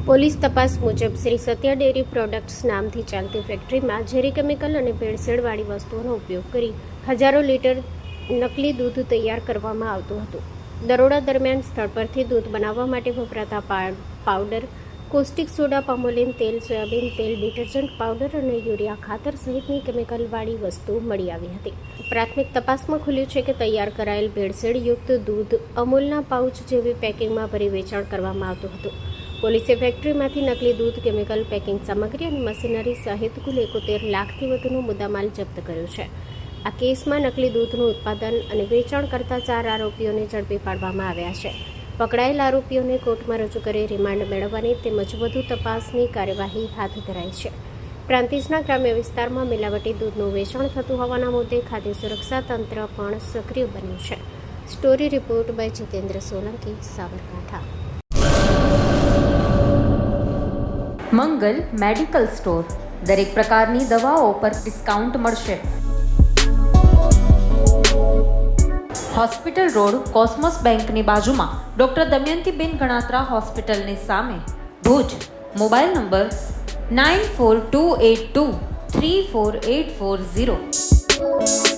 Police તપાસ મુજબ Shri Satya dairy products નામથી ચાલતી ફેક્ટરીમાં ઝેરી કેમિકલ અને ભેળસેળવાળી વસ્તુઓનો ઉપયોગ કરી હજારો લીટર નકલી દૂધ તૈયાર કરવામાં આવતું હતું. દરોડા દરમિયાન સ્થળ પરથી દૂધ બનાવવા માટે વપરાતા પાવડર, કોસ્ટિક સોડા, પામોલીન તેલ, સોયાબીન તેલ, ડિટર્જન્ટ પાવડર અને યુરિયા ખાતર સહિતની કેમિકલવાળી વસ્તુ મળી આવી હતી. પ્રાથમિક તપાસમાં ખુલ્યું છે કે તૈયાર કરાયેલ ભેળસેળયુક્ત દૂધ અમૂલના પાઉચ જેવી પેકિંગમાં ભરી વેચાણ કરવામાં આવતું હતું. પોલીસે ફેક્ટરીમાંથી નકલી દૂધ, કેમિકલ, પેકિંગ સામગ્રી અને મશીનરી સહિત કુલ 71 લાખથી વધુનો મુદ્દામાલ જપ્ત કર્યો છે. આ કેસમાં નકલી દૂધનું ઉત્પાદન અને વેચાણ કરતા 4 આરોપીઓને ઝડપી પાડવામાં આવ્યા છે. પકડાયેલ આરોપીઓને કોર્ટમાં રજૂ કરી રિમાન્ડ મેળવવાની તેમજ વધુ તપાસની કાર્યવાહી હાથ ધરાઈ છે. પ્રાંતિજના ગ્રામ્ય વિસ્તારમાં મિલાવટી દૂધનું વેચાણ થતું હોવાના મુદ્દે ખાદ્ય સુરક્ષા તંત્ર પણ સક્રિય બન્યું છે. Story report by Jitendra Solanki, Sabarkantha. Mangal medical store. દરેક પ્રકારની દવાઓ પર ડિસ્કાઉન્ટ મળશે. હોસ્પિટલ રોડ, કોસ્મોસ બેંકની બાજુમાં, ડૉક્ટર દમયંતીબેન ગણાત્રા હોસ્પિટલની સામે, ભુજ. Mobile number 9428234840.